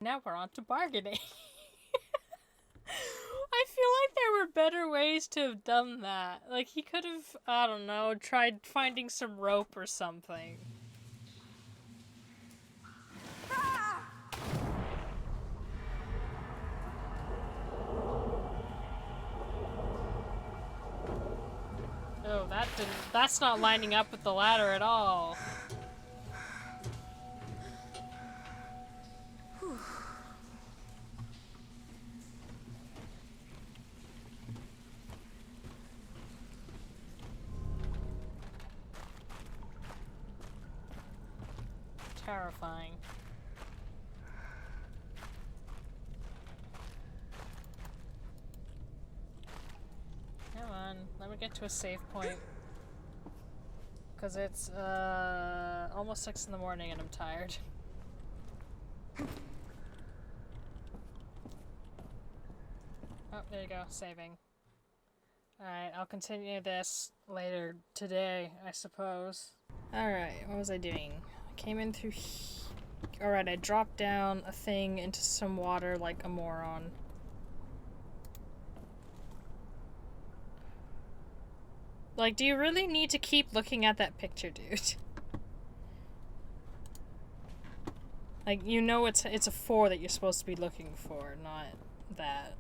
Now we're on to bargaining. I feel like there were better ways to have done that. Like, he could have, I don't know, tried finding some rope or something. Oh, that's not lining up with the ladder at all. Terrifying. Come on, let me get to a save point. Because it's, almost 6 in the morning and I'm tired. Oh, there you go, saving. Alright, I'll continue this later today, I suppose. Alright, what was I doing? I came in through Alright, I dropped down a thing into some water like a moron. Like, do you really need to keep looking at that picture, dude? Like, you know it's a 4 that you're supposed to be looking for, not that.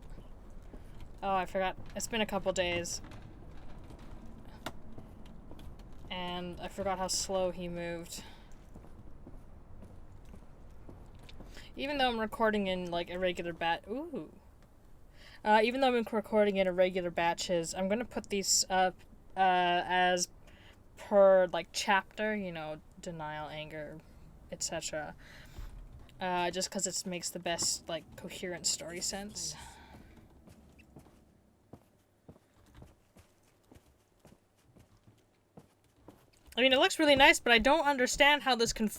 Oh, I forgot. It's been a couple days. And I forgot how slow he moved. Even though I'm recording in, like, irregular even though I'm recording in irregular batches, I'm gonna put these up, as per, like, chapter, you know, denial, anger, etc. Just because it makes the best, like, coherent story sense. I mean, it looks really nice, but I don't understand how this can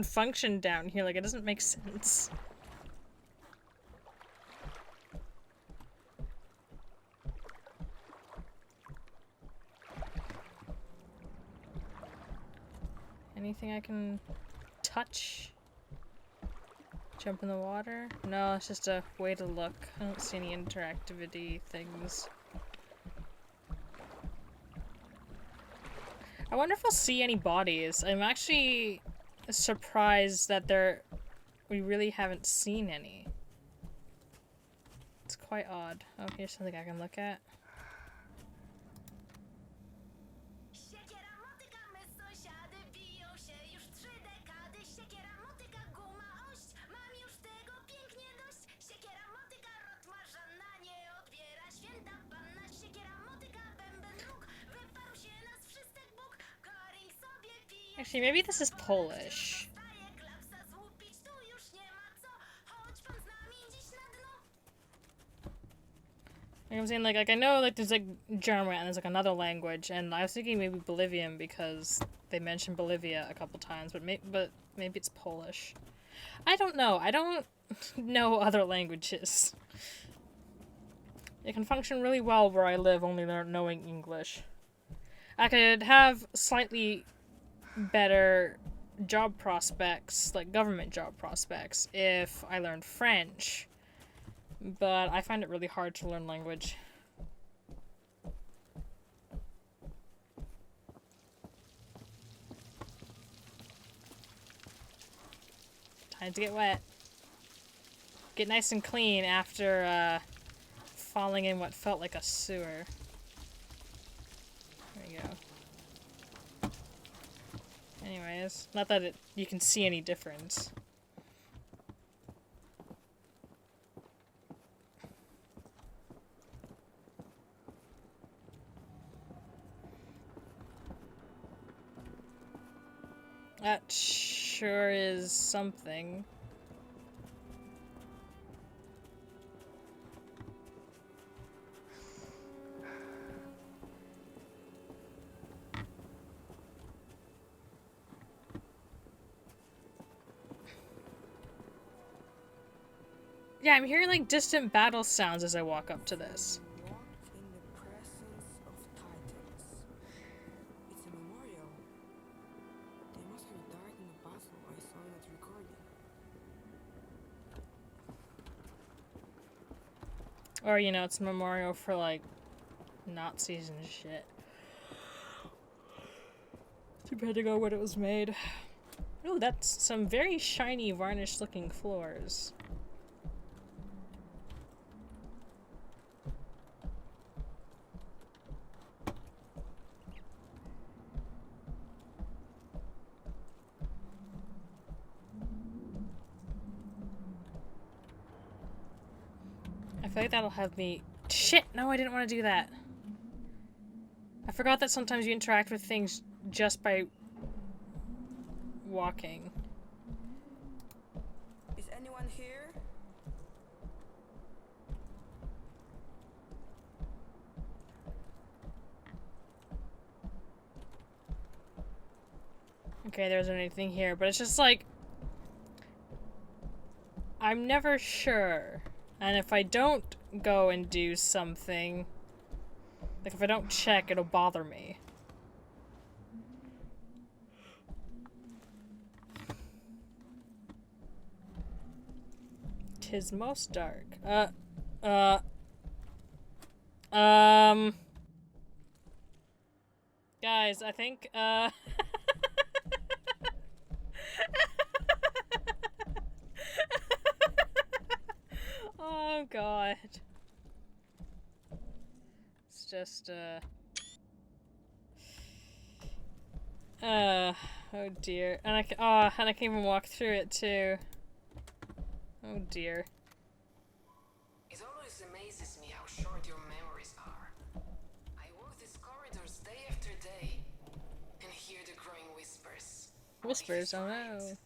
function down here. Like, it doesn't make sense. Anything I can touch? Jump in the water? No, it's just a way to look. I don't see any interactivity things. I wonder if I'll see any bodies. I'm actually surprised that we really haven't seen any. It's quite odd. Oh, here's something I can look at. Actually, maybe this is Polish. Like I'm saying, like I know, like there's like German and there's like another language, and I was thinking maybe Bolivian because they mentioned Bolivia a couple times, but maybe it's Polish. I don't know. I don't know other languages. It can function really well where I live, only knowing English. I could have slightly better job prospects, like government job prospects, if I learned French. But I find it really hard to learn language. Time to get wet. Get nice and clean after falling in what felt like a sewer. There you go. Anyways, not that you can see any difference. That sure is something. Yeah, I'm hearing like distant battle sounds as I walk up to this. Or, you know, it's a memorial for, like, Nazis and shit. Depending on when it was made. Oh, that's some very shiny, varnished-looking floors. I feel like that'll have me... Shit! No, I didn't want to do that. I forgot that sometimes you interact with things just by walking. Is anyone here? Okay, there isn't anything here, but it's just like... I'm never sure. And if I don't go and do something... Like, if I don't check, it'll bother me. 'Tis most dark. Guys, I think, Oh, God. It's just, oh dear. And I can't even walk through it, too. Oh dear. It always amazes me how short your memories are. I walk these corridors day after day and hear the growing whispers. Whispers, oh no.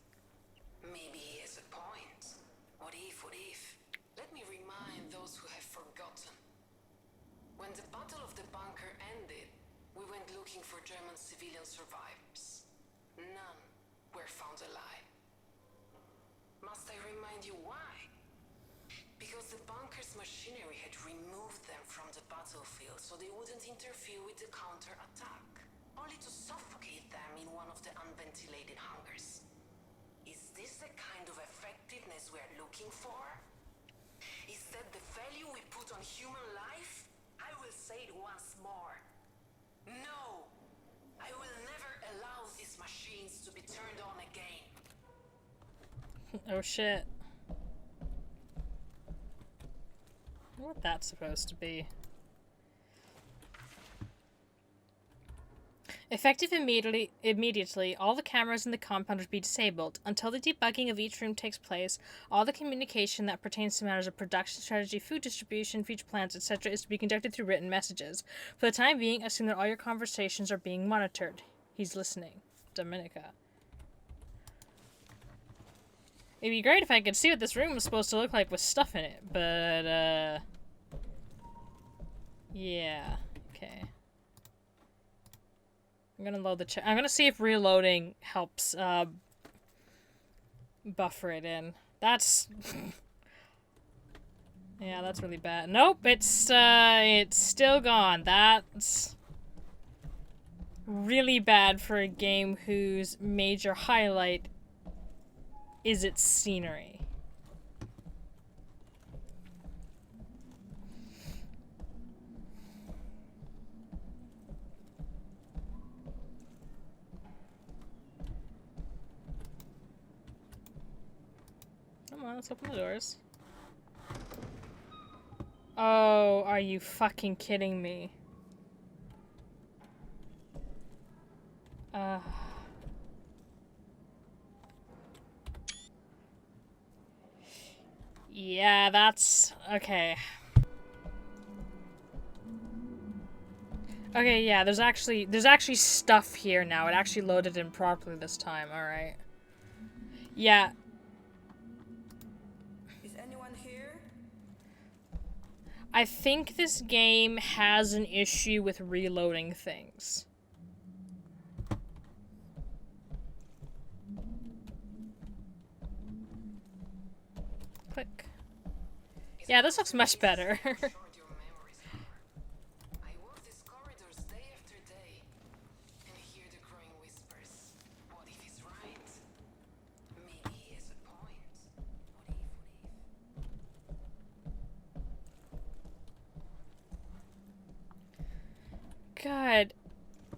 Maybe he has a point. What if, what if? Let me remind those who have forgotten. When the Battle of the Bunker ended, we went looking for German civilian survivors. None were found alive. Must I remind you why? Because the bunker's machinery had removed them from the battlefield so they wouldn't interfere with the counter-attack, only to suffocate them in one of the unventilated hangars. Is this the kind of effectiveness we're looking for? Is that the value we put on human life? I will say it once more. No! I will never allow these machines to be turned on again. Oh shit. I wonder what that's supposed to be. Effective immediately, all the cameras in the compound would be disabled. Until the debugging of each room takes place, all the communication that pertains to matters of production, strategy, food distribution, future plans, etc. is to be conducted through written messages. For the time being, assume that all your conversations are being monitored. He's listening. Dominica. It'd be great if I could see what this room was supposed to look like with stuff in it, but, yeah. Okay. I'm gonna load the check. I'm gonna see if reloading helps, buffer it in. That's... yeah, that's really bad. Nope, it's still gone. That's really bad for a game whose major highlight is its scenery. Come on, let's open the doors. Oh, are you fucking kidding me? Yeah, that's... okay. Okay, yeah, there's actually stuff here now. It actually loaded in properly this time, alright. Yeah. Is anyone here? I think this game has an issue with reloading things. Click. Yeah, this looks much better. God.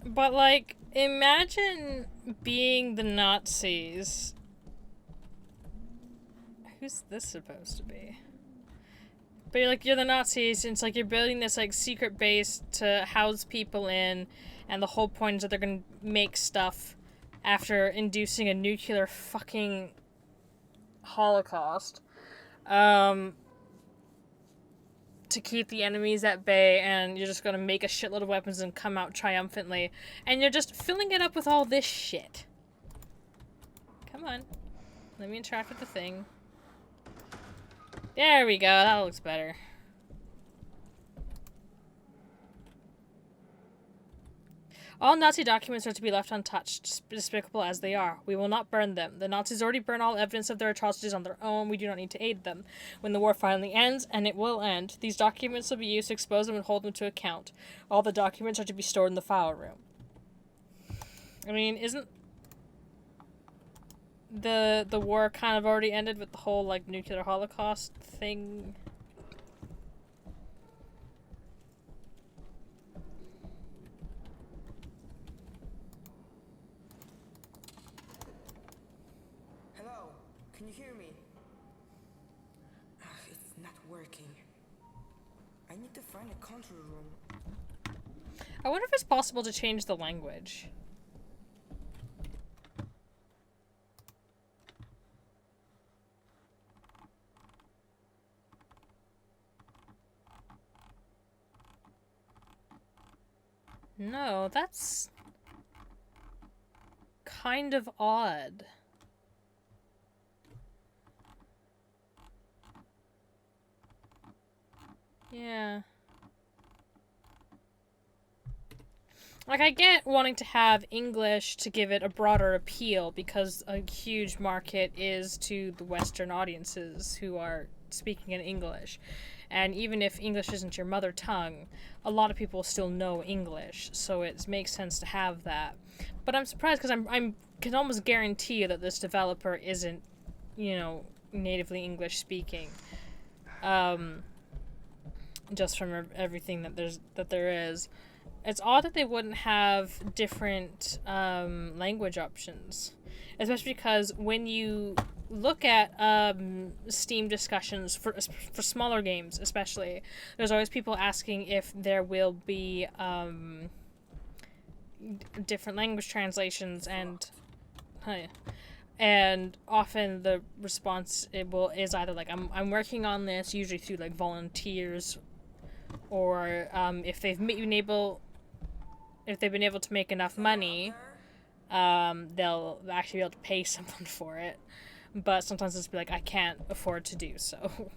But, like, imagine being the Nazis. Who's this supposed to be? But you're the Nazis, and it's like you're building this, like, secret base to house people in, and the whole point is that they're gonna make stuff after inducing a nuclear fucking holocaust. To keep the enemies at bay, and you're just gonna make a shitload of weapons and come out triumphantly. And you're just filling it up with all this shit. Come on. Let me interact with the thing. There we go, that looks better. All Nazi documents are to be left untouched, despicable as they are. We will not burn them. The Nazis already burn all evidence of their atrocities on their own. We do not need to aid them. When the war finally ends, and it will end, these documents will be used to expose them and hold them to account. All the documents are to be stored in the file room. I mean, isn't the war kind of already ended with the whole, like, nuclear holocaust thing? Can you hear me? It's not working. I need to find a control room. I wonder if it's possible to change the language. No, that's kind of odd. Yeah. Like, I get wanting to have English to give it a broader appeal because a huge market is to the Western audiences who are speaking in English. And even if English isn't your mother tongue, a lot of people still know English, so it makes sense to have that. But I'm surprised because I can almost guarantee you that this developer isn't, you know, natively English speaking. Just from everything that there is. It's odd that they wouldn't have different language options. Especially because when you look at Steam discussions for smaller games especially, there's always people asking if there will be different language translations, and often the response is either like I'm working on this, usually through like volunteers, or if they've been able to make enough money, they'll actually be able to pay someone for it. But sometimes it's be like, I can't afford to do so.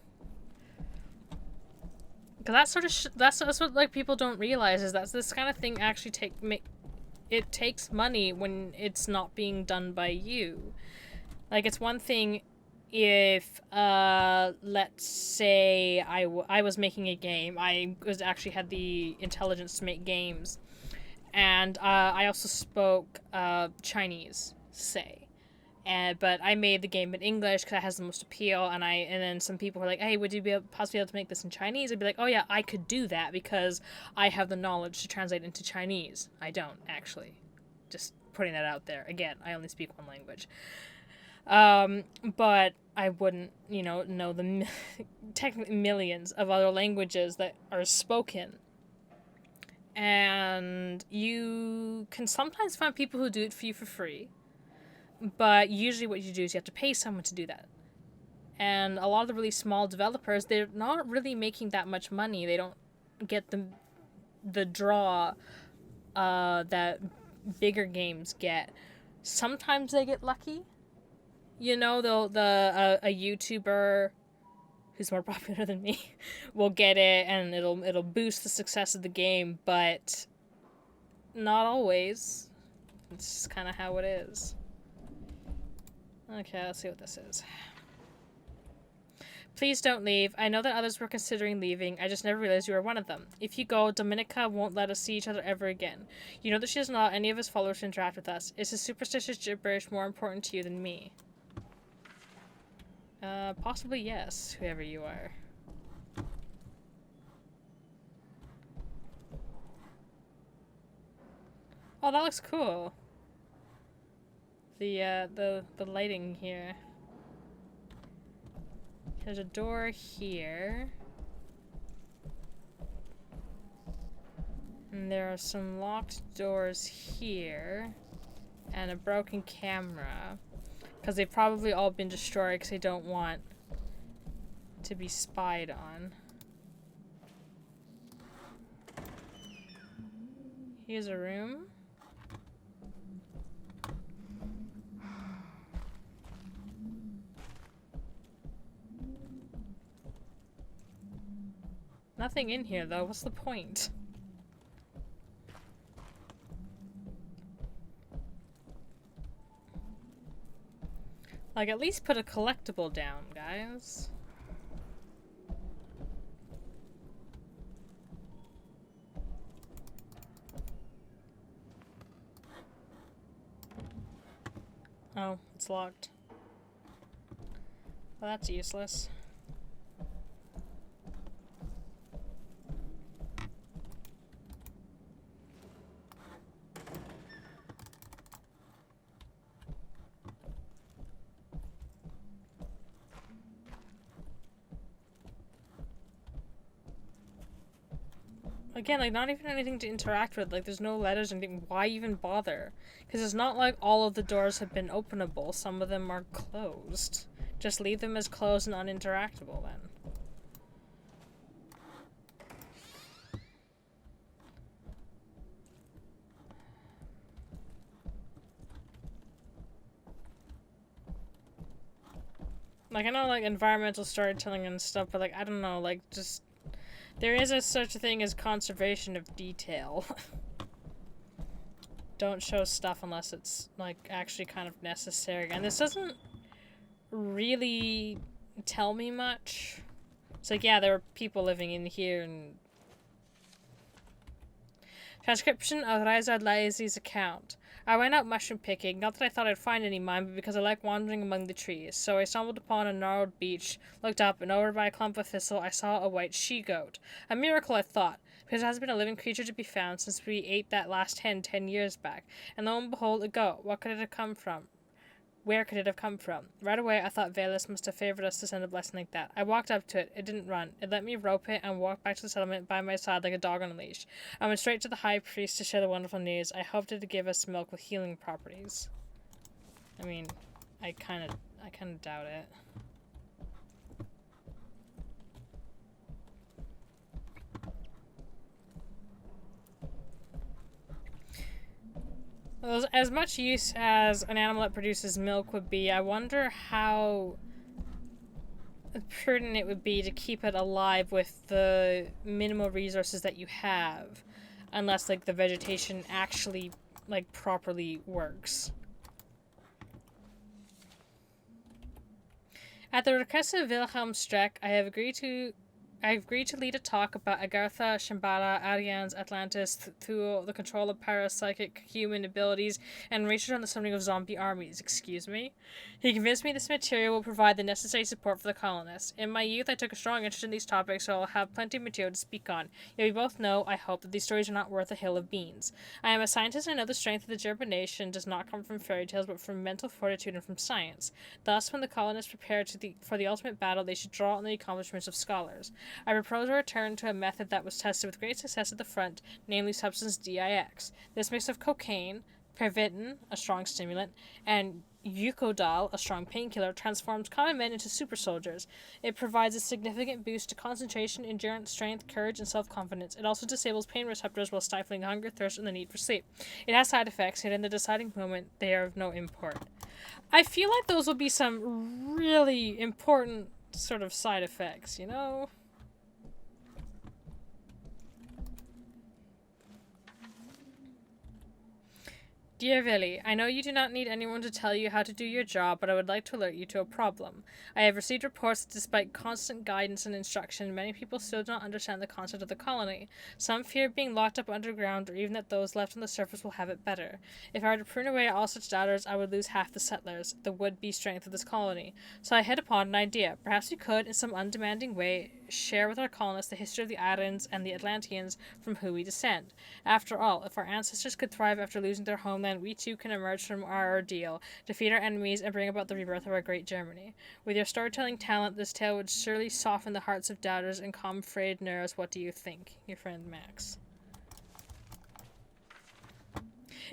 Because that's what like people don't realize is that this kind of thing actually it takes money when it's not being done by you. Like, it's one thing if let's say I was making a game. I actually had the intelligence to make games, and I also spoke Chinese, say, but I made the game in English because it has the most appeal. And then some people were like, "Hey, would you possibly able to make this in Chinese?" I'd be like, "Oh yeah, I could do that because I have the knowledge to translate into Chinese." I don't actually. Just putting that out there. Again, I only speak one language. But I wouldn't, know the technically millions of other languages that are spoken. And you can sometimes find people who do it for you for free. But usually what you do is you have to pay someone to do that. And a lot of the really small developers, they're not really making that much money. They don't get the draw that bigger games get. Sometimes they get lucky. A YouTuber who's more popular than me will get it, and it'll boost the success of the game, but not always. It's just kind of how it is. Okay, let's see what this is. Please don't leave. I know that others were considering leaving. I just never realized you were one of them. If you go, Dominica won't let us see each other ever again. You know that she doesn't allow any of his followers to interact with us. Is his superstitious gibberish more important to you than me? Possibly yes, whoever you are. Oh, that looks cool. The lighting here. There's a door here. And there are some locked doors here. And a broken camera. Because they've probably all been destroyed because they don't want to be spied on. Here's a room. Nothing in here though, what's the point? Like, at least put a collectible down, guys. Oh, it's locked. Well, that's useless. Again, like, not even anything to interact with. Like, there's no letters or anything. Why even bother? Because it's not like all of the doors have been openable. Some of them are closed. Just leave them as closed and uninteractable then. Like, I know, like, environmental storytelling and stuff, but, like, I don't know, like, just... There is such a thing as conservation of detail. Don't show stuff unless it's, like, actually kind of necessary. And this doesn't really tell me much. It's like, yeah, there are people living in here and... Transcription of Reza Lazy's account. I went out mushroom picking, not that I thought I'd find any mine, but because I like wandering among the trees. So I stumbled upon a gnarled beech, looked up, and over by a clump of thistle I saw a white she-goat. A miracle, I thought, because it hasn't been a living creature to be found since we ate that last hen 10 years back. And lo and behold, a goat. What could it have come from? Where could it have come from? Right away, I thought Velas must have favored us to send a blessing like that. I walked up to it. It didn't run. It let me rope it and walked back to the settlement by my side like a dog on a leash. I went straight to the high priest to share the wonderful news. I hoped it to give us milk with healing properties. I mean, I kind of doubt it. Well, as much use as an animal that produces milk would be, I wonder how prudent it would be to keep it alive with the minimal resources that you have, unless, like, the vegetation actually, like, properly works. At the request of Wilhelm Streck, I have agreed to lead a talk about Agartha, Shambhala, Arians, Atlantis through the control of parapsychic human abilities and research on the summoning of zombie armies. Excuse me? He convinced me this material will provide the necessary support for the colonists. In my youth, I took a strong interest in these topics, so I'll have plenty of material to speak on. Yet we both know, I hope, that these stories are not worth a hill of beans. I am a scientist and I know the strength of the German nation does not come from fairy tales, but from mental fortitude and from science. Thus, when the colonists prepare for the ultimate battle, they should draw on the accomplishments of scholars. I propose a return to a method that was tested with great success at the front, namely substance DIX. This mix of cocaine, pervitin, a strong stimulant, and Eucodal, a strong painkiller, transforms common men into super soldiers. It provides a significant boost to concentration, endurance, strength, courage, and self-confidence. It also disables pain receptors while stifling hunger, thirst, and the need for sleep. It has side effects, yet in the deciding moment, they are of no import. I feel like those will be some really important sort of side effects, you know? Dear Villy, I know you do not need anyone to tell you how to do your job, but I would like to alert you to a problem. I have received reports that despite constant guidance and instruction, many people still do not understand the concept of the colony. Some fear being locked up underground, or even that those left on the surface will have it better. If I were to prune away all such doubters, I would lose half the settlers, the would-be strength of this colony. So I hit upon an idea. Perhaps we could, in some undemanding way, share with our colonists the history of the Adans and the Atlanteans from whom we descend. After all, if our ancestors could thrive after losing their homeland, we too can emerge from our ordeal, defeat our enemies, and bring about the rebirth of our great Germany. With your storytelling talent, this tale would surely soften the hearts of doubters and calm frayed nerves. What do you think? Your friend Max.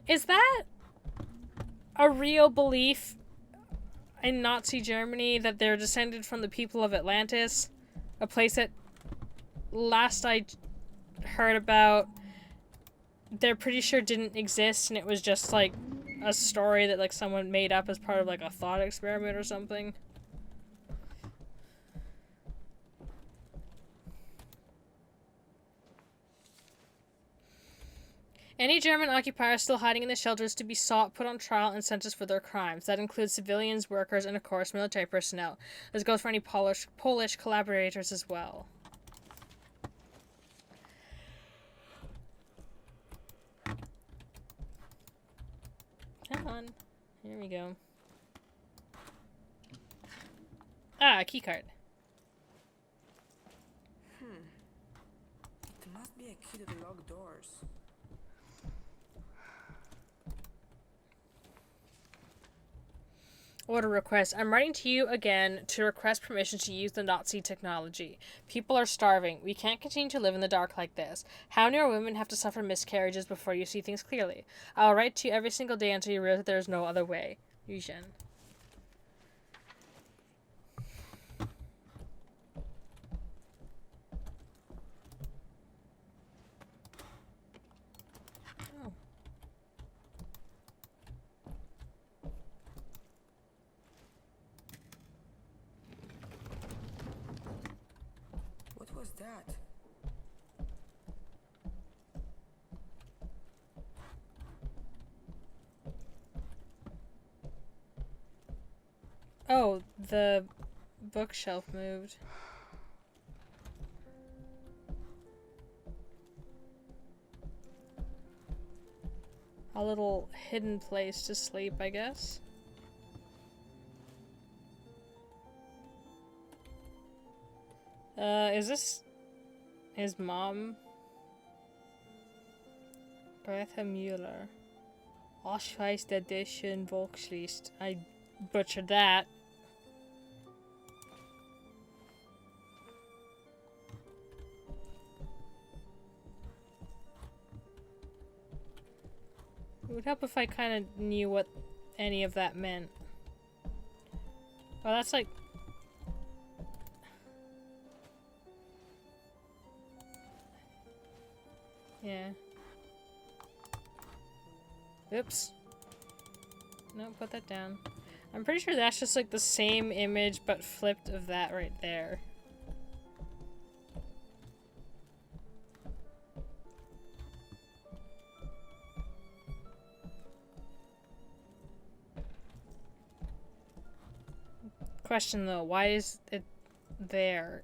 Is that a real belief in Nazi Germany that they're descended from the people of Atlantis? A place that last I heard about, they're pretty sure didn't exist, and it was just like a story that like someone made up as part of like a thought experiment or something. Any German occupiers still hiding in the shelters to be sought, put on trial, and sentenced for their crimes. That includes civilians, workers, and of course military personnel. This goes for any Polish collaborators as well. Come on. Here we go. Ah, a keycard. There must be a key to the locked doors. Order request. I'm writing to you again to request permission to use the Nazi technology. People are starving. We can't continue to live in the dark like this. How many women have to suffer miscarriages before you see things clearly? I'll write to you every single day until you realize that there is no other way. Eugen. Oh. What was that? Oh, the bookshelf moved. A little hidden place to sleep, I guess. Is this his mom? Bertha Mueller. Ausweis der deutschen Volkslied. I butchered that. It would help if I kind of knew what any of that meant. Well, that's like... Yeah. Oops. No, put that down. I'm pretty sure that's just like the same image but flipped of that right there. Question though, why is it there?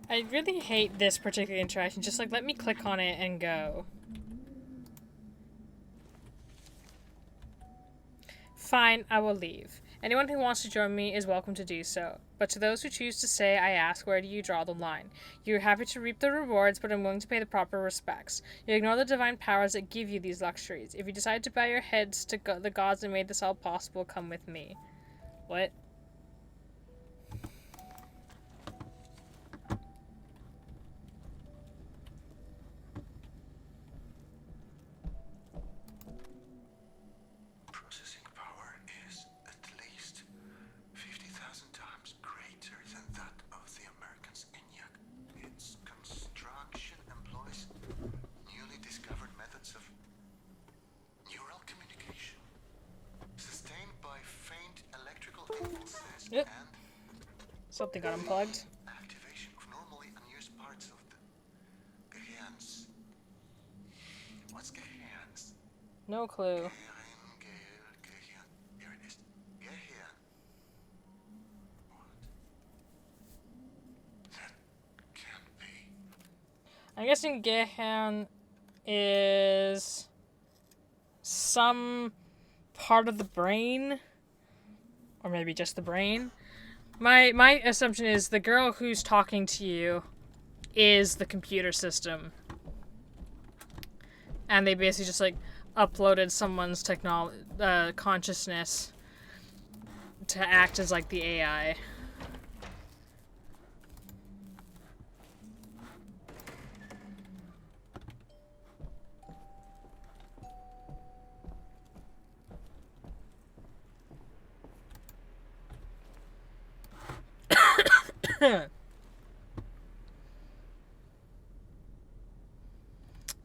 I really hate this particular interaction. Just like, let me click on it and go. Fine, I will leave. Anyone who wants to join me is welcome to do so. But to those who choose to stay, I ask, where do you draw the line? You are happy to reap the rewards, but I'm willing to pay the proper respects. You ignore the divine powers that give you these luxuries. If you decide to bow your heads to the gods that made this all possible, come with me. What? Yep. Something got unplugged. Activation of normally unused parts of the Gehirns. What's Gehirns? No clue. I'm guessing Gehan is some part of the brain, or maybe just the brain. My assumption is the girl who's talking to you is the computer system, and they basically just like uploaded someone's consciousness to act as like the AI.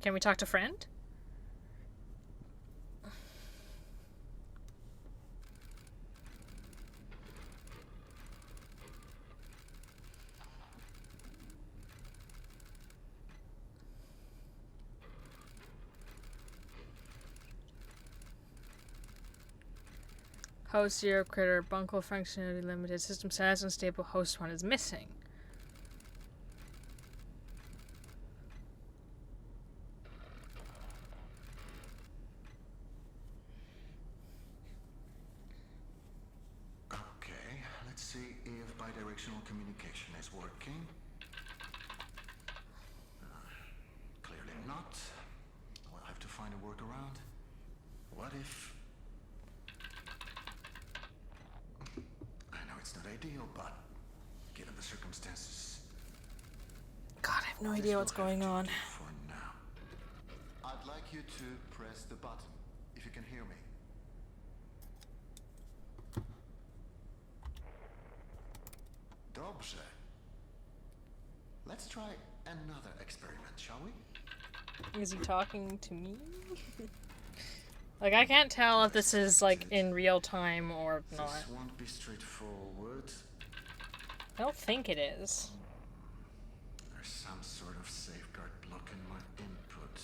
Can we talk to friend? Host 0 critter, bunkle functionality limited, system status unstable, host 1 is missing. Okay, let's see if bidirectional communication is working. Clearly not. We'll have to find a workaround. What if... I know it's not ideal, but given the circumstances... God, I have no idea what's going on. For now. I'd like you to press the button, if you can hear me. Dobrze. Let's try another experiment, shall we? Is he talking to me? Like, I can't tell if this is, like, in real time or not. This won't be straightforward. I don't think it is. There's some sort of safeguard blocking my input.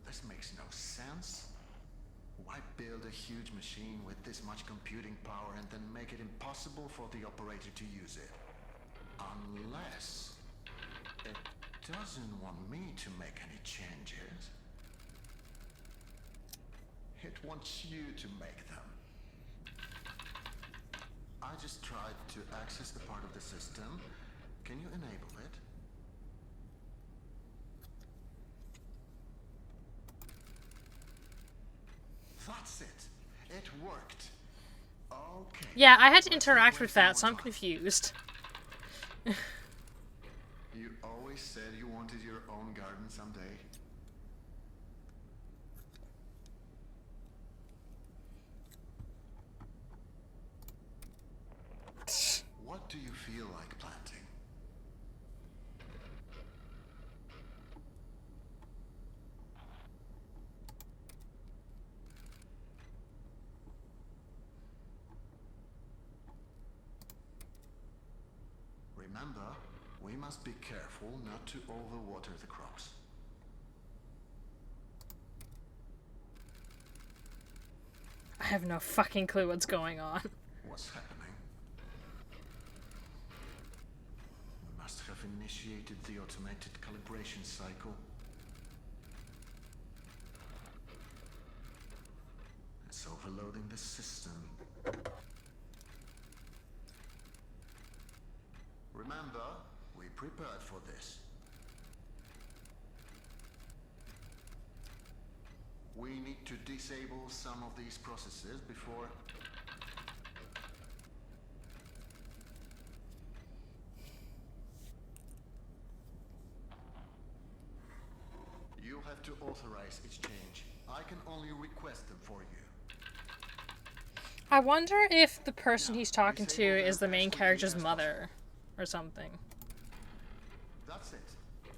This makes no sense. Why build a huge machine with this much computing power and then make it impossible for the operator to use it? Unless it doesn't want me to make any changes. It wants you to make them. I just tried to access the part of the system. Can you enable it? That's it. It worked. Okay. Yeah, I had to interact with that, so I'm confused. You always said you wanted your own garden someday. What do you feel like planting? Remember, we must be careful not to overwater the crops. I have no fucking clue what's going on. What's happening? We must have initiated the automated calibration cycle. It's overloading the system. Remember, we prepared for this. We need to disable some of these processes before... You have to authorize its change. I can only request them for you. I wonder if the person he's talking to is the main character's mother or something. That's it.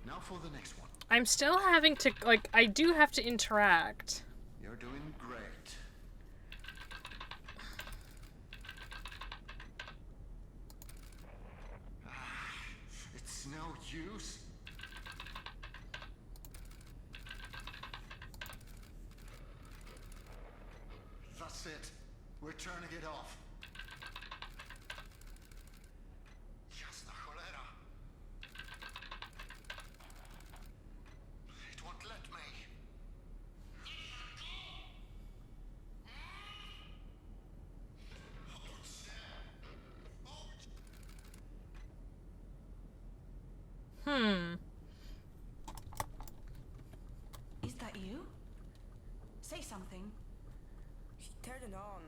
Now for the next one. I'm still having to, like, I do have to interact. You're doing great. It's no use. That's it. We're turning it off. Jasna cholera. that you? Say something. He turned it on.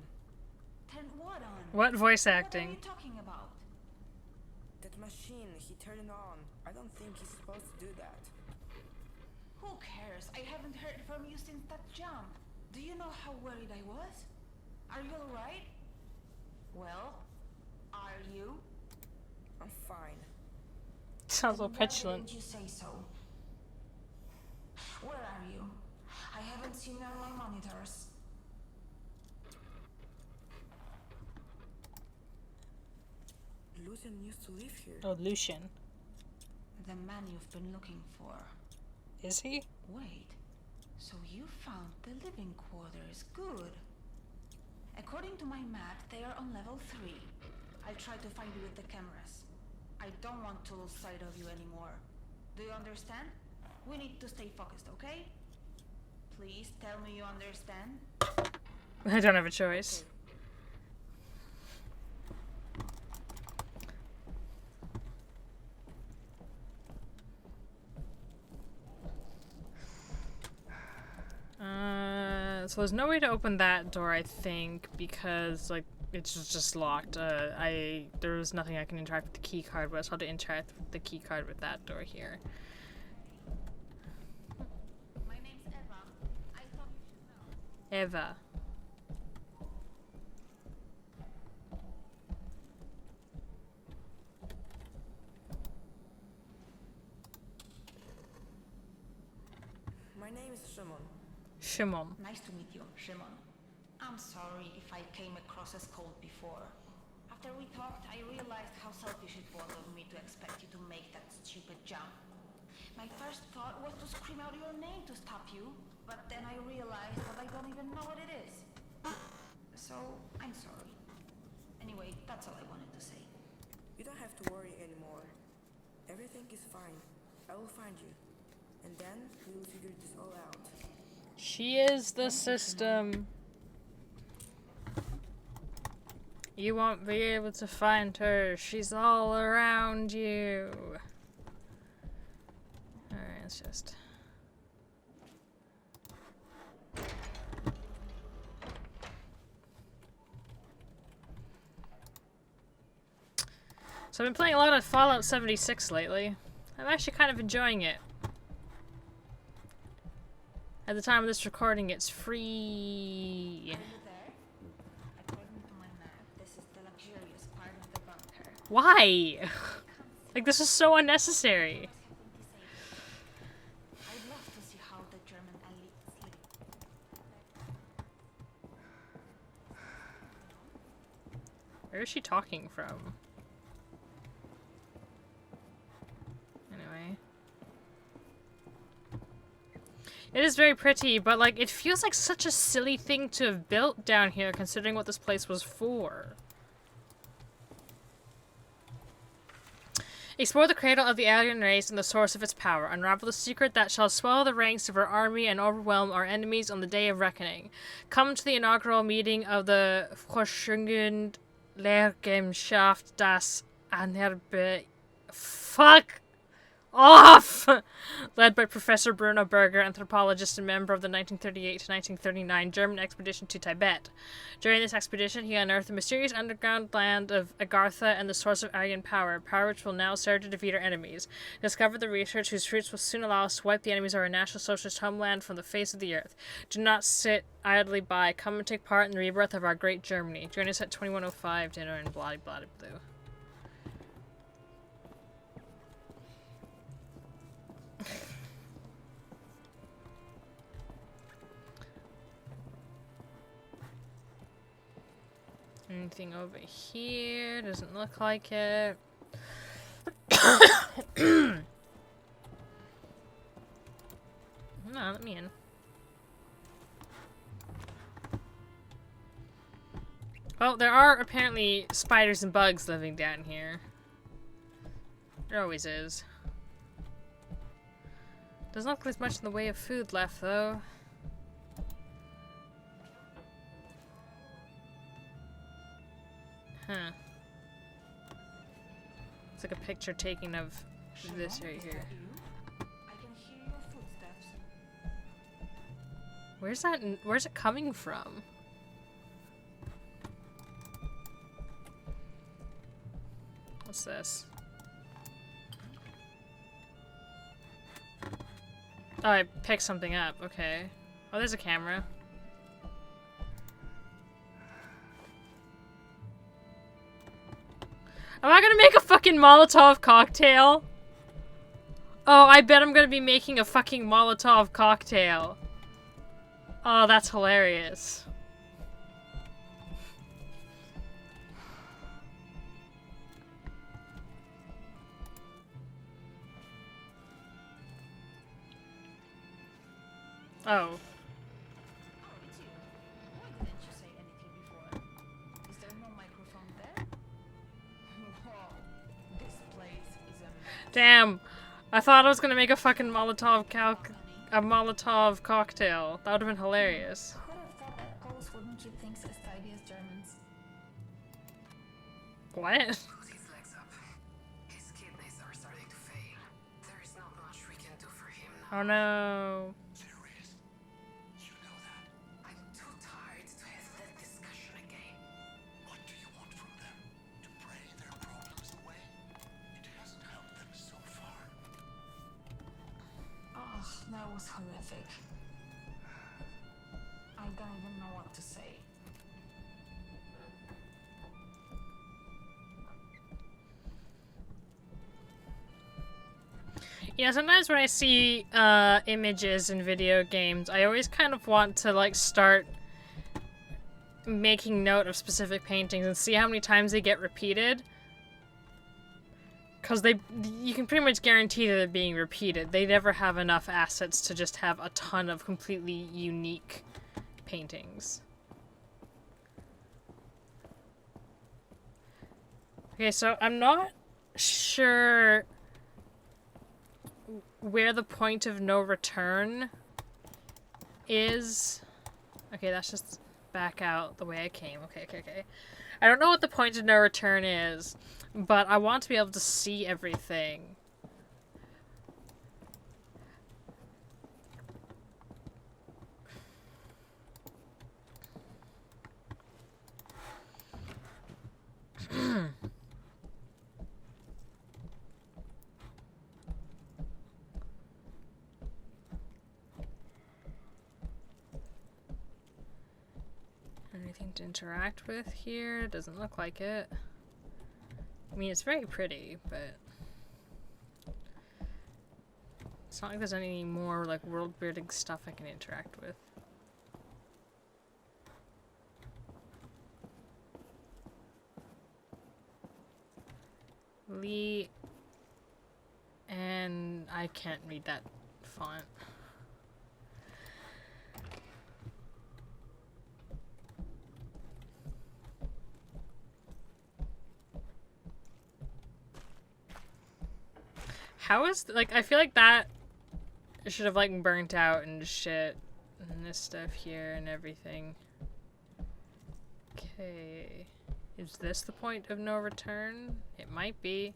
Turn what on? What voice What are acting? you talking about? That machine, he turned it on. I don't think he's supposed to do that. Who cares? I haven't heard from you since that jump. Do you know how worried I was? Are you alright? Well, are you? I'm fine. Sounds so Then why petulant. didn't you say so? Where are you? I haven't seen you on my monitors. Lucian used to live here. Oh, Lucian. The man you've been looking for. Is he? Wait, so you found the living quarters. Good. According to my map, they are on level 3. I'll try to find you with the cameras. I don't want to lose sight of you anymore. Do you understand? We need to stay focused, okay? Please tell me you understand. I don't have a choice. So there's no way to open that door, I think, because like it's just locked. There was nothing I can interact with the key card, but I still have to interact with the key card with that door here. My name's Eva. I thought you should know. Eva. My name is Szymon. Szymon. Nice to meet you, Szymon. I'm sorry if I came across as cold before. After we talked, I realized how selfish it was of me to expect you to make that stupid jump. My first thought was to scream out your name to stop you, but then I realized that I don't even know what it is. So, I'm sorry. Anyway, that's all I wanted to say. You don't have to worry anymore. Everything is fine. I will find you. And then we will figure this all out. She is the system. You won't be able to find her. She's all around you. Alright, let's just... So I've been playing a lot of Fallout 76 lately. I'm actually kind of enjoying it. At the time of this recording, it's free. Are you there? According to my map, this is the luxurious part of the bunker. Why? Like, this is so unnecessary. I'd love to see how the German elites live. Where is she talking from? Anyway. It is very pretty, but like, it feels like such a silly thing to have built down here considering what this place was for. Explore the cradle of the alien race and the source of its power. Unravel the secret that shall swell the ranks of our army and overwhelm our enemies on the day of reckoning. Come to the inaugural meeting of the Forschungen Lehrgemeinschaft das Anerbe... Fuck off! Led by Professor Bruno Berger, anthropologist and member of the 1938 to 1939 German expedition to Tibet. During this expedition, he unearthed the mysterious underground land of Agartha and the source of Aryan power, power which will now serve to defeat our enemies. Discover the research whose fruits will soon allow us to wipe the enemies of our National Socialist homeland from the face of the earth. Do not sit idly by. Come and take part in the rebirth of our great Germany. Join us at 2105 dinner and blah blah blah. Anything over here? Doesn't look like it. No, let me in. Well, there are apparently spiders and bugs living down here. There always is. Doesn't look like there's much in the way of food left, though. Huh. It's like a picture taken of this right here. I can hear your footsteps. Where's it coming from? What's this? Oh, I picked something up. Okay. Oh, there's a camera. Am I gonna make a fucking Molotov cocktail? Oh, I bet I'm gonna be making a fucking Molotov cocktail. Oh, that's hilarious. Oh. Oh, it's you. Why didn't you say anything before? Is there no microphone there? Whoa, this place is amazing. Damn. I thought I was gonna make a fucking Molotov cocktail. That would have been hilarious. Who'd have thought that Poles wouldn't keep things as tidy as Germans? What? Put his legs up. His kidneys are starting to fail. There is not much we can do for him now. Oh no. Serious? You know that? I'm too tired to have that discussion again. What do you want from them? To pray their problems away? It hasn't helped them so far. Oh, that was horrific. I don't even know what to say. Yeah, sometimes when I see images in video games, I always kind of want to like start making note of specific paintings and see how many times they get repeated. Because you can pretty much guarantee that they're being repeated. They never have enough assets to just have a ton of completely unique paintings. Okay, so I'm not sure where the point of no return is. Okay, that's just back out the way I came. Okay. I don't know what the point of no return is, but I want to be able to see everything. Anything to interact with here? Doesn't look like it. I mean, it's very pretty, but it's not like there's any more like world-building stuff I can interact with. Lee, and I can't read that font. How is, like, I feel like that should have, like, burnt out and shit. And this stuff here and everything. Okay. Is this the point of no return? It might be.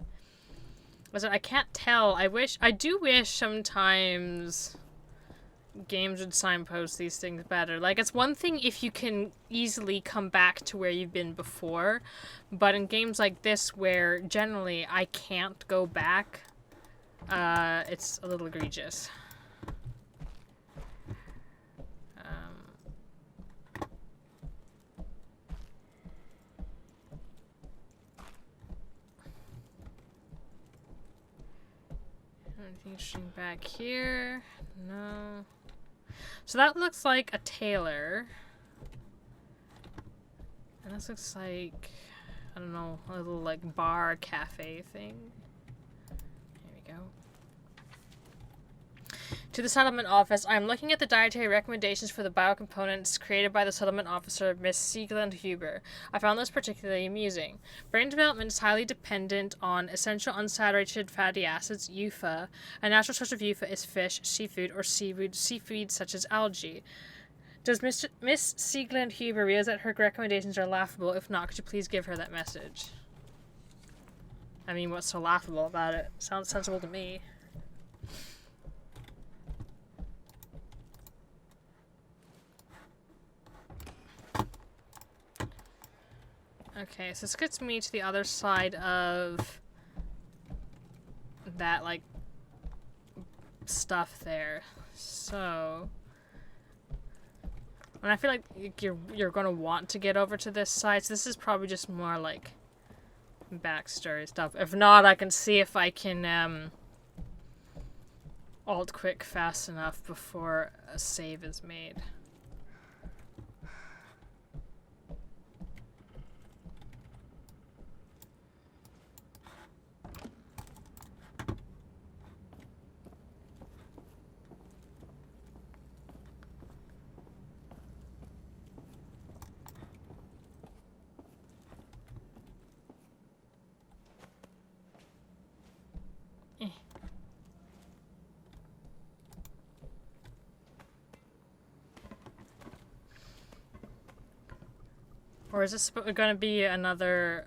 I can't tell. I do wish sometimes games would signpost these things better. Like, it's one thing if you can easily come back to where you've been before, but in games like this where generally I can't go back, it's a little egregious. Anything interesting back here? No. So that looks like a tailor. And this looks like, I don't know, a little like bar cafe thing. There we go. To the settlement office, I am looking at the dietary recommendations for the biocomponents created by the settlement officer, Miss Siegland Huber. I found this particularly amusing. Brain development is highly dependent on essential unsaturated fatty acids, EUFA. A natural source of EUFA is fish, seafood, or seafood such as algae. Does Miss Siegland Huber realize that her recommendations are laughable? If not, could you please give her that message? I mean, what's so laughable about it? Sounds sensible to me. Okay, so this gets me to the other side of that, like, stuff there. So, and I feel like you're gonna want to get over to this side. So this is probably just more like backstory stuff. If not, I can see if I can alt quick fast enough before a save is made. Or is this gonna be another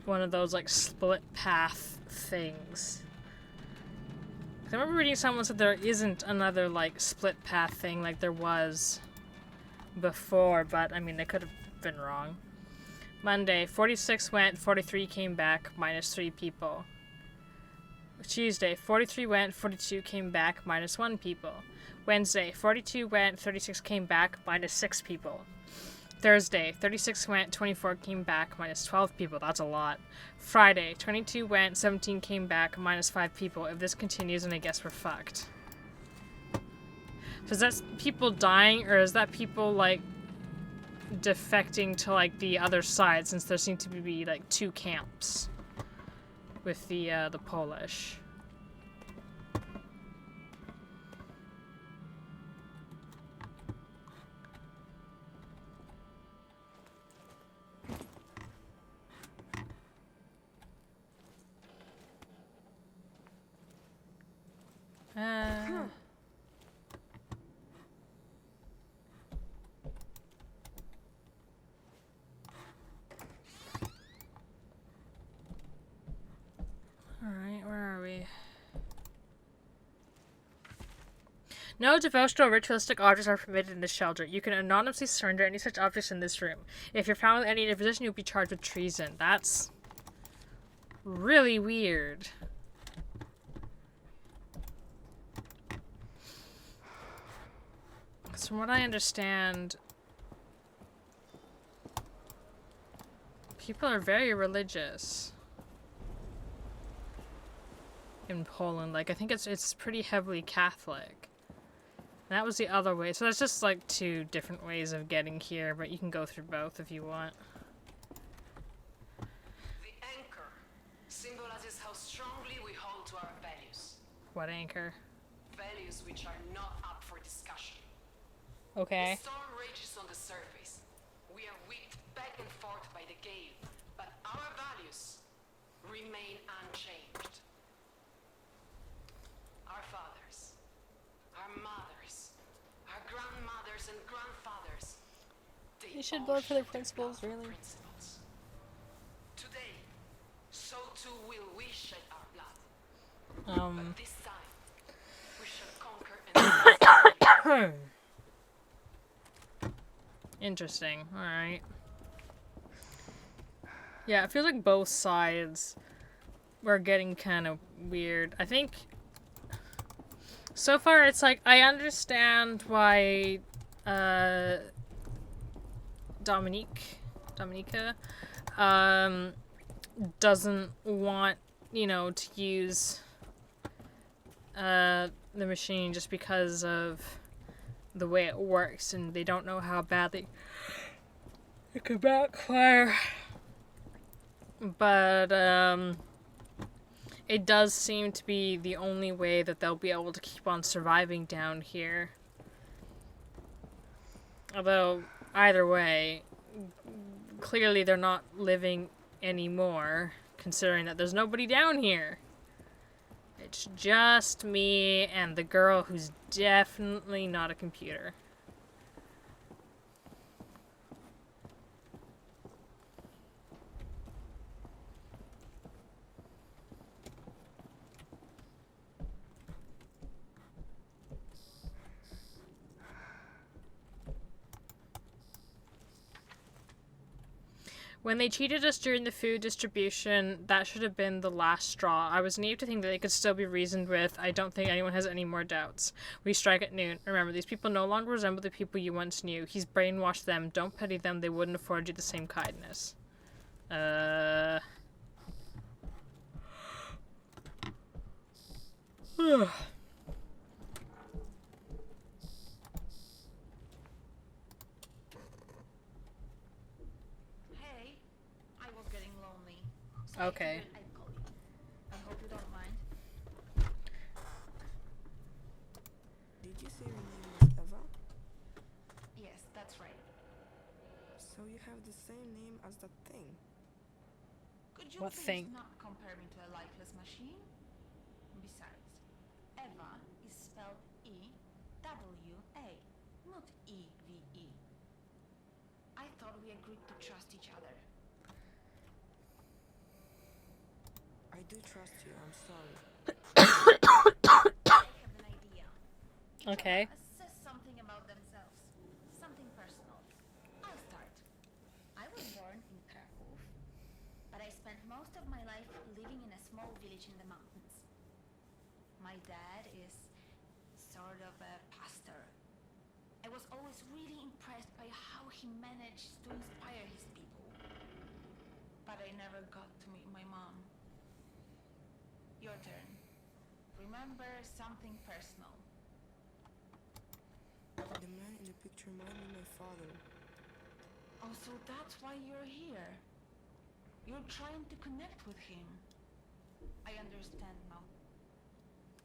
one of those, like, split path things? 'Cause I remember reading someone said there isn't another, like, split path thing like there was before, but, I mean, they could have been wrong. Monday, 46 went, 43 came back, minus 3 people. Tuesday, 43 went, 42 came back, minus 1 people. Wednesday, 42 went, 36 came back, minus 6 people. Thursday, 36 went, 24 came back, minus 12 people. That's a lot. Friday, 22 went, 17 came back, minus 5 people. If this continues, then I guess we're fucked. So is that people dying, or is that people, like, defecting to, like, the other side, since there seem to be, like, 2 camps with the Polish? Alright, where are we? No devotional or ritualistic objects are permitted in this shelter. You can anonymously surrender any such objects in this room. If you're found with any in your possession, you'll be charged with treason. That's really weird. Because from what I understand, people are very religious in Poland. Like, I think it's pretty heavily Catholic. And that was the other way. So there's just like 2 different ways of getting here, but you can go through both if you want. The anchor symbolizes how strongly we hold to our values. What anchor? Values which are not up for discussion. Okay. The storm rages on the surface. We are whipped back and forth by the gale, but our values remain unchanged. Our fathers, our mothers, our grandmothers and grandfathers. You should vote for their principles, really. Principles. Today, so too will we shed our blood. But this time, we shall conquer and Interesting. Alright. Yeah, it feels like both sides were getting kind of weird. I think so far it's like I understand why Dominica doesn't want, you know, to use the machine just because of the way it works, and they don't know how badly it could backfire. But it does seem to be the only way that they'll be able to keep on surviving down here. Although, either way, clearly they're not living anymore, considering that there's nobody down here. It's just me and the girl who's definitely not a computer. When they cheated us during the food distribution, that should have been the last straw. I was naive to think that they could still be reasoned with. I don't think anyone has any more doubts. We strike at noon. Remember, these people no longer resemble the people you once knew. He's brainwashed them. Don't pity them. They wouldn't afford you the same kindness. Hey, I was getting lonely. Okay. I figured I'd call you. I hope you don't mind. Did you say your name was Eva? Yes, that's right. So you have the same name as that thing? Could you What please thing? not compare me to a lifeless machine? Besides, Eva is spelled E-W-A, not E-V-E. I thought we agreed to trust each other. I do trust you, I'm sorry. I have an idea. Okay. Says something about themselves. Something personal. I'll start. I was born in Krakow, but I spent most of my life living in a small village in the mountains. My dad is sort of a pastor. I was always really impressed by how he managed to inspire his people. But I never got to meet my mom. Your turn. Remember something personal. The man in the picture might be my father. Oh, so that's why you're here. You're trying to connect with him. I understand now.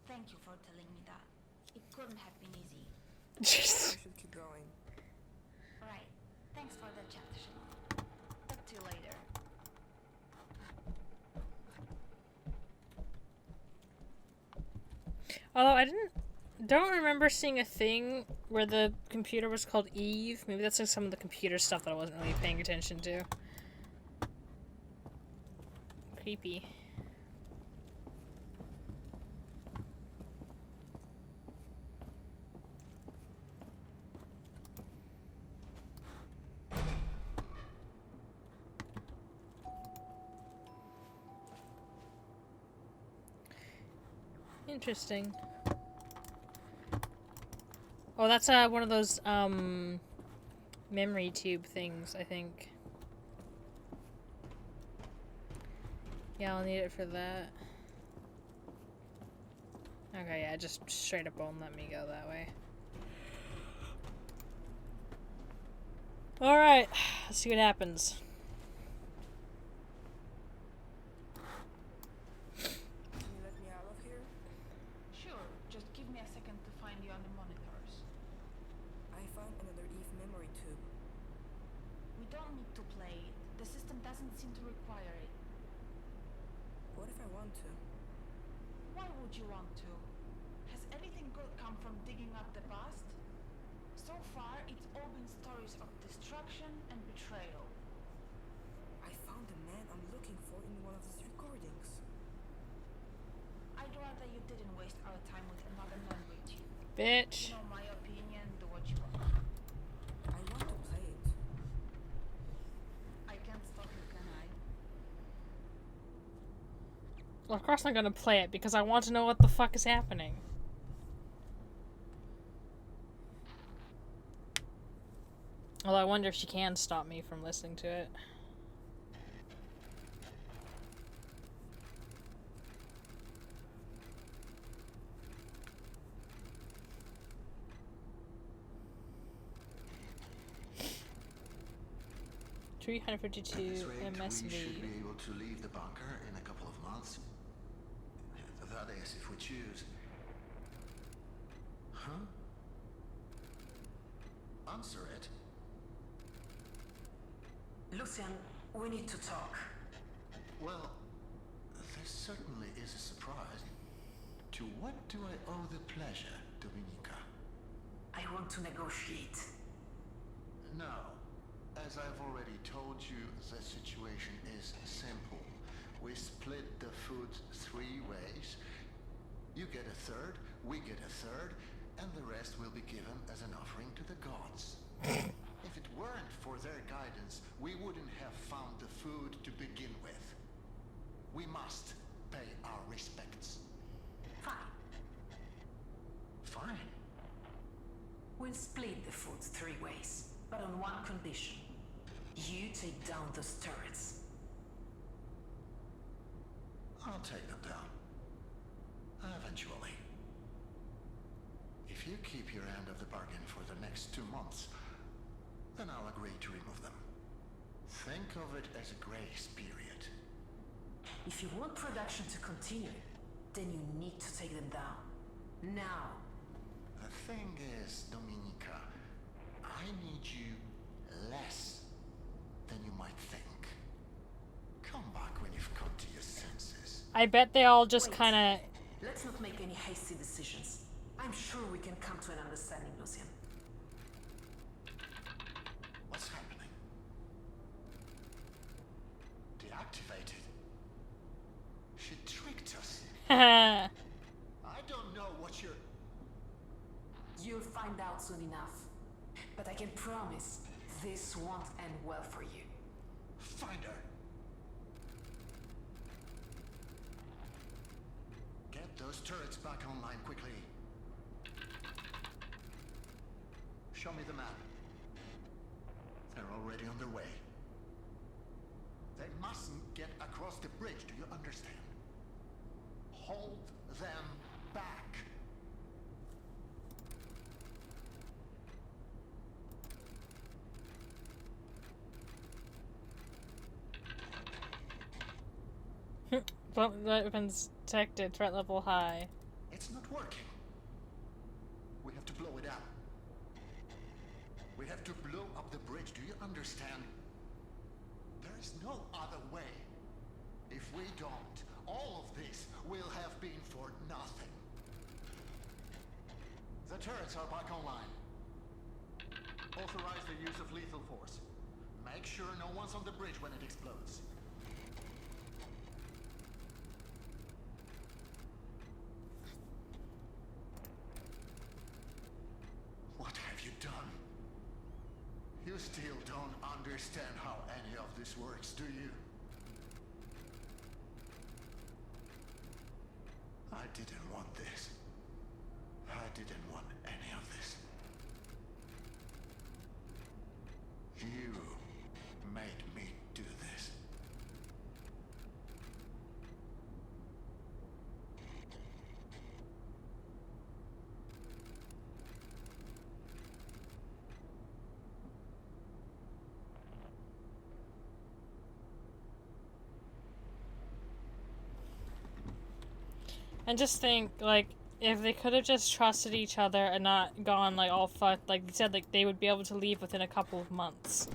Thank you for telling me that. It couldn't have been easy. We should keep going. Right. Thanks for the chat, Szymon. Talk to you later. Although I don't remember seeing a thing where the computer was called Eve. Maybe that's like some of the computer stuff that I wasn't really paying attention to. Creepy. Interesting. Oh, that's one of those memory tube things, I think. Yeah, I'll need it for that. Okay, yeah, just straight up won't let me go that way. Alright, let's see what happens. Can you let me out of here? Sure, just give me a second to find you on the monitors. I found another Eve memory tube. We don't need to play it. The system doesn't seem to require it. What if I want to? Why would you want to? Has anything good come from digging up the past? So far, it's all been stories of destruction and betrayal. I found the man I'm looking for in one of these recordings. I'd rather you didn't waste our time with another language. Bitch. You know my opinion, do what you want. I want to play it. I can't stop you, can I? Well, of course I'm gonna play it because I want to know what the fuck is happening. Although I wonder if she can stop me from listening to it. At this 352 rate, MSV. we should be able to leave the bunker in a couple of months. That is, if we choose. Huh? Answer it. Lucian, we need to talk. Well, this certainly is a surprise. To what do I owe the pleasure, Dominika? I want to negotiate. No. As I've already told you, the situation is simple. We split the food 3 ways. You get a third, we get a third, and the rest will be given as an offering to the gods. If it weren't for their guidance, we wouldn't have found the food to begin with. We must pay our respects. Fine. Fine. We'll split the food 3 ways, but on one condition. You take down those turrets. I'll take them down. Eventually. If you keep your end of the bargain for the next 2 months, then I'll agree to remove them. Think of it as a grace period. If you want production to continue, then you need to take them down. Now. The thing is, Dominika, I need you less than you might think. Come back when you've come to your senses. I bet they all just Wait. kind of... Let's not make any hasty decisions. I'm sure we can come to an understanding, Lucian. What's happening? Deactivated. She tricked us. I don't know what you're... You'll find out soon enough. But I can promise this won't end well for you. Find her. Get those turrets back online quickly. Show me the map. They're already on their way. They mustn't get across the bridge, do you understand? Hold them back. Weapons detected, threat level high. It's not working. We have to blow it up. We have to blow up the bridge, do you understand? There is no other way. If we don't, all of this will have been for nothing. The turrets are back online. Authorize the use of lethal force. Make sure no one's on the bridge when it explodes. What have you done? You still don't understand how any of this works, do you? I didn't want this. I didn't want any of this. You made me do this. And just think, like, if they could have just trusted each other and not gone, like, all fucked, like you said, like, they would be able to leave within a couple of months.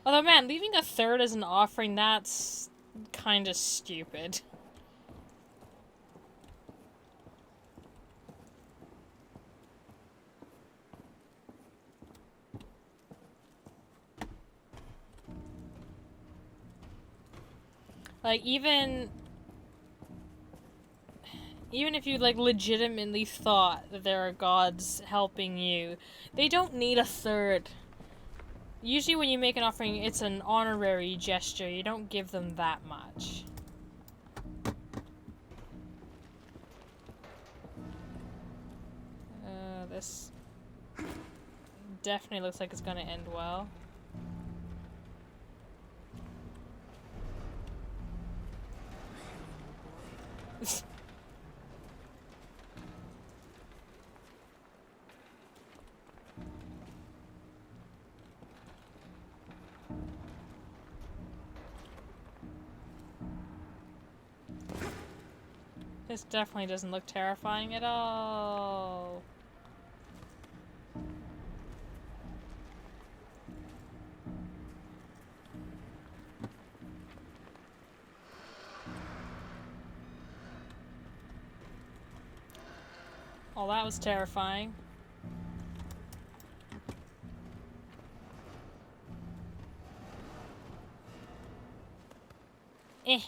Although, man, leaving a third as an offering, that's kind of stupid. Like, even if you, like, legitimately thought that there are gods helping you, they don't need a third. Usually when you make an offering, it's an honorary gesture. You don't give them that much. This definitely looks like it's gonna end well. This definitely doesn't look terrifying at all. Oh, that was terrifying. Eh.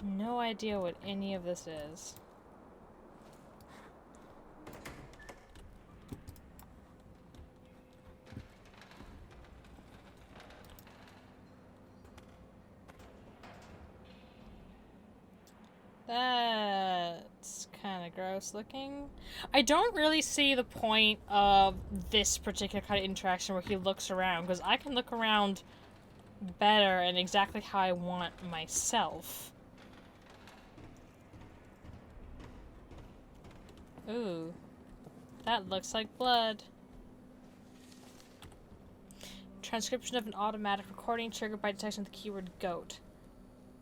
No idea what any of this is. That's kind of gross looking. I don't really see the point of this particular kind of interaction where he looks around, because I can look around better and exactly how I want myself. Ooh, that looks like blood. Transcription of an automatic recording triggered by detection of the keyword goat.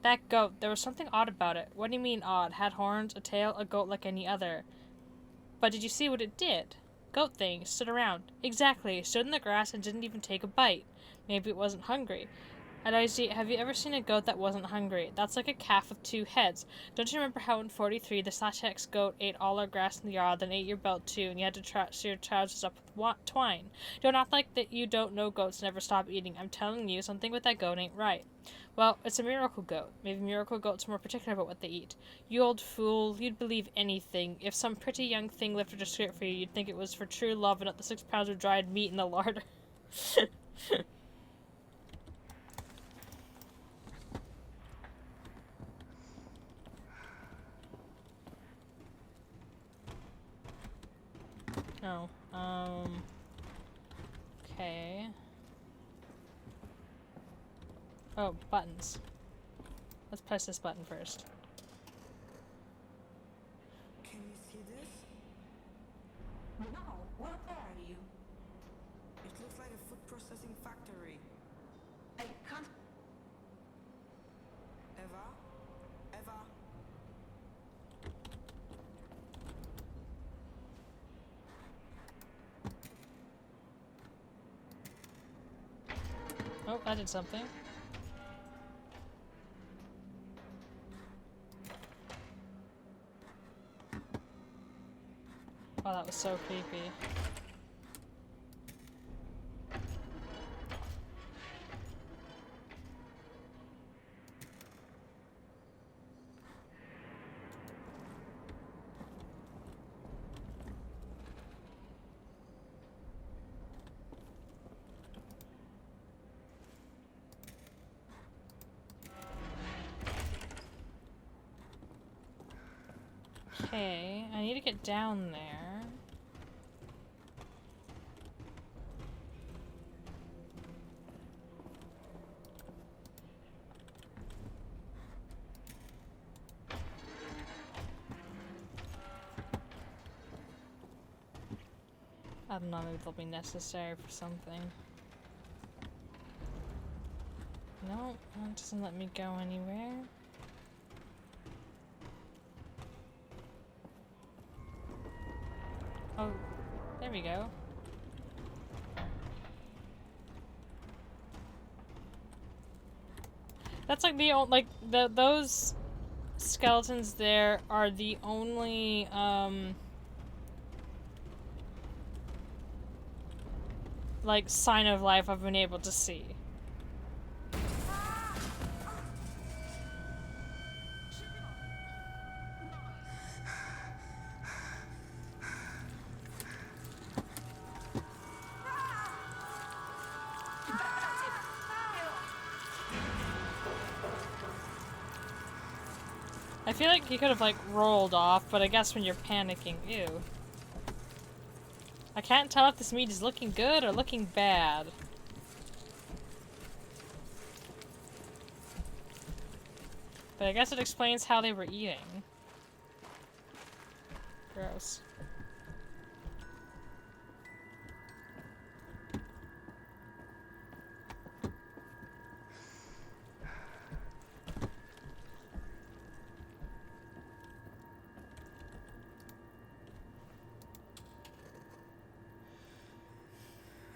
That goat, there was something odd about it. What do you mean odd? Had horns, a tail, a goat like any other. But did you see what it did? Goat thing, stood around. Exactly, stood in the grass and didn't even take a bite. Maybe it wasn't hungry. And have you ever seen a goat that wasn't hungry? That's like a calf with two heads. Don't you remember how in 43 the Slavic goat ate all our grass in the yard, then ate your belt too, and you had to sew your trousers up with twine? Don't act like that you don't know goats never stop eating. I'm telling you, something with that goat ain't right. Well, it's a miracle goat. Maybe miracle goats are more particular about what they eat. You old fool, you'd believe anything. If some pretty young thing lifted a skirt for you, you'd think it was for true love and not the 6 pounds of dried meat in the larder. Oh, okay. Oh, buttons. Let's press this button first. Can you see this? No, where are you? It looks like a food processing factory. I can't. Eva? Eva? Oh, I did something. Oh, that was so creepy. Okay, I need to get down there. I don't know, maybe they'll be necessary for something. No, that doesn't let me go anywhere. Oh, there we go. That's like the only, like, those skeletons there are the only, like, sign of life I've been able to see. I feel like he could have, like, rolled off, but I guess when you're panicking, ew. I can't tell if this meat is looking good or looking bad. But I guess it explains how they were eating. Gross.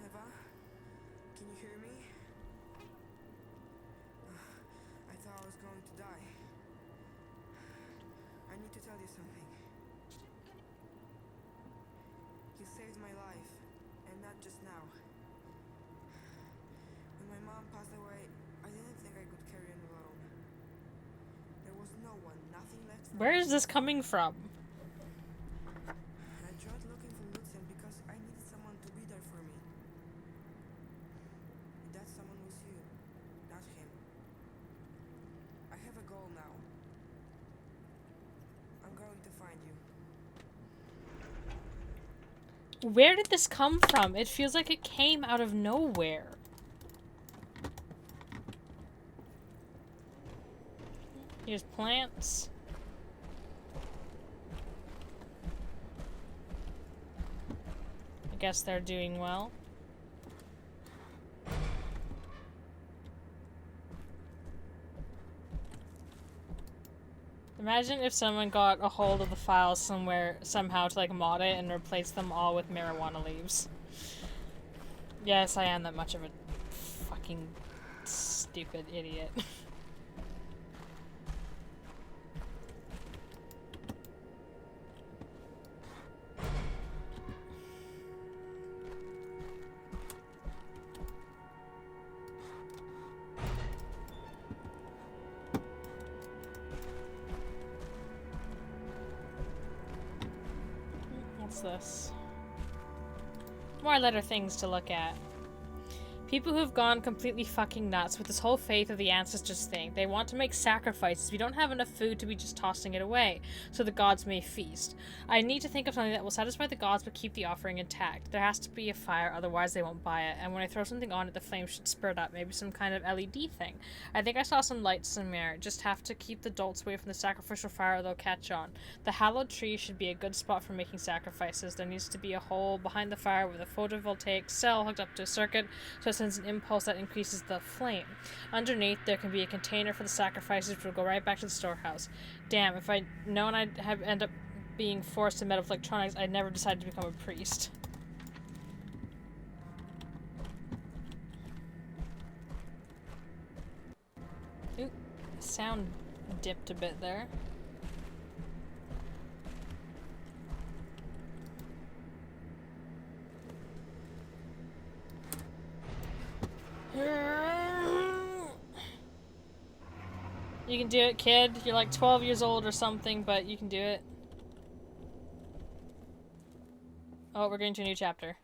Eva? Can you hear me? I thought I was going to die. I need to tell you something. You saved my life, and not just now. When my mom passed away, I didn't think I could carry on alone. There was no Where is this coming from? I tried looking for Lutzen because I needed someone to be there for me. That someone was you, not him. I have a goal now. I'm going to find you. Where did this come from? It feels like it came out of nowhere. Here's plants. I guess they're doing well. Imagine if someone got a hold of the files somewhere, somehow to like mod it and replace them all with marijuana leaves. Yes, I am that much of a fucking stupid idiot. What's this? More letter things to look at. People who've gone completely fucking nuts with this whole faith of the ancestors thing. They want to make sacrifices. We don't have enough food to be just tossing it away, so the gods may feast. I need to think of something that will satisfy the gods but keep the offering intact. There has to be a fire, otherwise they won't buy it. And when I throw something on it, the flame should spurt up. Maybe some kind of LED thing. I think I saw some lights somewhere. Just have to keep the dolts away from the sacrificial fire or they'll catch on. The hallowed tree should be a good spot for making sacrifices. There needs to be a hole behind the fire with a photovoltaic cell hooked up to a circuit so it sends an impulse that increases the flame. Underneath, there can be a container for the sacrifices which will go right back to the storehouse. Damn, if I'd known I'd end up being forced to meddle with electronics, I'd never decided to become a priest. Ooh, sound dipped a bit there. You can do it, kid. You're like 12 years old or something, but you can do it. Oh, we're going to a new chapter.